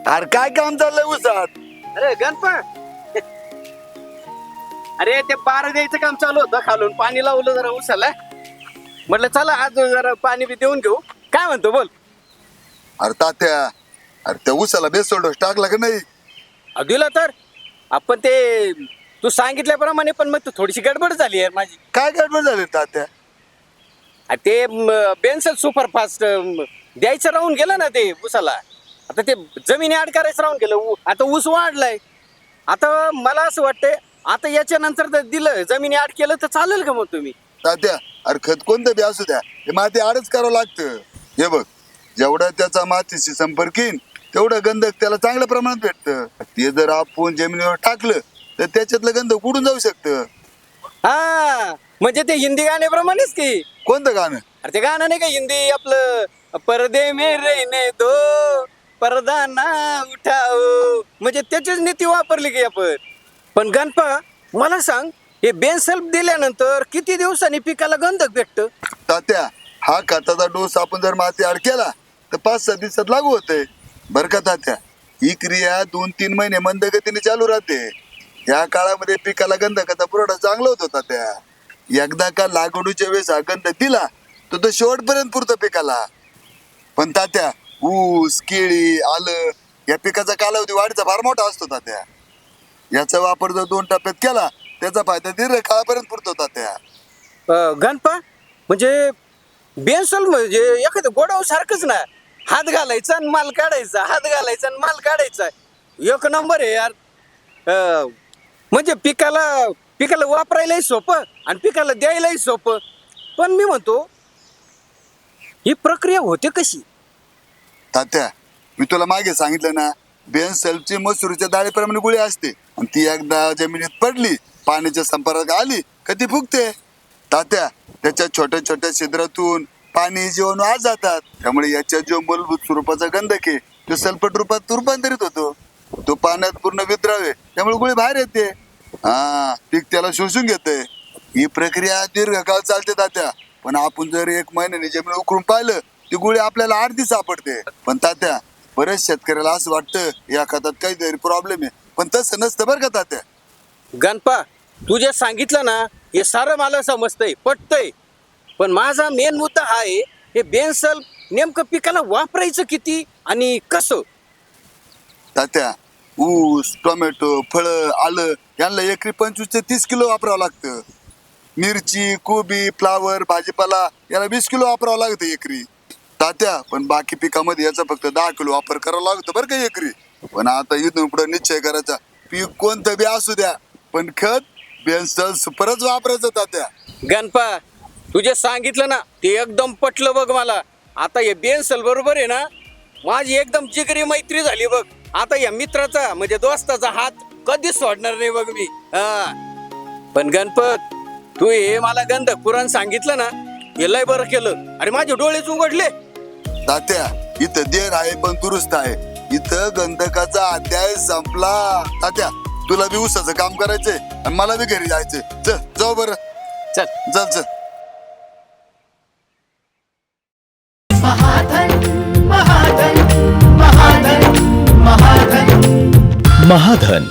अरे काय काम चाललंय उसात? अरे गणपा अरे ते बारा द्यायचं काम चालू होतं, खालून पाणी लावलं जरा उसाला. म्हटलं चला आज जरा पाणी बी देऊन घेऊ. काय म्हणतो बोल. अरे तात्या, अरे त्या उसाला बेसोल डोस टाकला का नाही? दिलं तर आपण ते तू सांगितल्याप्रमाणे, पण मग तू थोडीशी गडबड झाली यार माझी. काय गडबड झाली तात्या? ते बेन्सल सुपरफास्ट द्यायचं राहून गेलं ना ते उसाला. आता ते जमिनी आड करायचं राहून गेलं. आता ऊस वाढलाय. आता मला असं वाटतंय आता याच्या नंतर जर दिलं जमिनी आड केलं तर चालेल का मग तुम्ही? तात्या, अरे खत कोणतं बी असू द्या, हे माती आडच करावं लागतं. हे बघ, जेवढा त्याचा मातीशी संपर्क येईल तेवढं गंधक त्याला चांगल्या प्रमाणात भेटतं. ते जर आपण जमिनीवर टाकलं तर त्याच्यातलं गंधक उडून जाऊ शकतं. हा म्हणजे ते हिंदी गाण्याप्रमाणेच की. कोणतं गाणं? अरे ते गाणं नाही का हिंदी आपलं, परदे में रहने दो पर्दा ना उठाओ, म्हणजे त्याचीच नीती वापरली की आपण. पण गणपा मला सांग, हे बेनसेल्फ दिल्यानंतर किती दिवसांनी पिकाला गंधक भेटतं? तात्या, हा खताचा डोस आपण जर माती आड केला तर 5-6 दिवसात लागू होते. बरं का तात्या, ही क्रिया 2-3 महिने मंद गतीने चालू राहते. या काळामध्ये पिकाला गंधकाचा पुरवठा चांगला होत होता. त्या एकदा का लागवडीच्या वेळेस हा गंधक दिला तर तो शेवटपर्यंत पुरतो पिकाला. पण तात्या, ऊस, केळी, आलं या पिकाचा कालावधी वाढीचा फार मोठा असतो तात्या. याचा वापर जर 2 टप्प्यात केला त्याचा फायदा दीर्घ काळापर्यंत पुरतो तात्या. गणपा म्हणजे बेन्सल म्हणजे एखादं गोडाऊ सारखंच ना. हात घालायचा आणि माल काढायचा, हात घालायचा आणि माल काढायचा. एक नंबर आहे यार. म्हणजे पिकाला वापरायलाही सोपं आणि पिकाला द्यायलाही सोपं. पण मी म्हणतो ही प्रक्रिया होते कशी? तात्या, मी तुला मागे सांगितलं ना, बेनसेल्फची मसुरीच्या डाळीप्रमाणे गुळी असते आणि ती एकदा जमिनीत पडली, पाण्याच्या संपर्कात आली का ती फुगते. तात्या, त्याच्या छोट्या छोट्या छिद्रातून पाणी जीवाणू आत जातात. त्यामुळे याच्या जो मूलभूत स्वरूपाचा गंधक आहे तो सल्फेट रूपात रूपांतरित होतो. तो पाण्यात पूर्ण विद्रावे, त्यामुळे गुळी बाहेर येते. पीक त्याला शोषून घेते. ही प्रक्रिया दीर्घकाळ चालते तात्या. पण आपण जर 1 महिन्याने जमीन उकरून पाहिलं ती गुळी आपल्याला अर्धी सापडते. पण तात्या, बरेच शेतकऱ्याला असं वाटतं या खतात काहीतरी प्रॉब्लेम आहे, पण तसं नसतं बरं का तात्या. गणपा तू जे सांगितलं ना हे सारं मला समजतंय, पटतंय. पण माझा मेन मुद्दा हा आहे, हे बेन्सल नेमकं पिकाला वापरायचं किती आणि कसं? तात्या, ऊस, टोमॅटो, फळं, आलं यांना एकरी 25 ते 30 किलो वापरावं लागतं. मिरची, कोबी, फ्लावर, भाजीपाला याला 20 किलो वापरावं लागतं एकरी. तात्या, पण बाकी पिकामध्ये याचा फक्त 10 किलो वापर करावा लागतो बरं का एकरी. पण आता इथून पुढे निश्चय करायचा, पीक कोणतं बी असू द्या पण खत बेन्सल सुपरच वापरायचं तात्या. गणपा तू जे सांगितलं ना ते एकदम पटलं बघ मला. आता हे बेन्सल बरोबर आहे ना, माझी एकदम जिगरी मैत्री झाली बघ. आता या मित्राचा म्हणजे दोस्ताचा हात कधीच सोडणार नाही बघ मी. पण गणपत तू हे मला गंधक पुराण सांगितलं ना, हे लय बरं केलं. अरे माझे डोळेच उघडले. तात्या, इथं देर आहे पण दुरुस्त आहे. इथं गंधकाचा अध्याय संपला. तात्या, तुला बी ऊसाचं काम करायचंय आणि मला बी घरी जायचंय. चल जाऊ बरं. चल चल चल. महाधन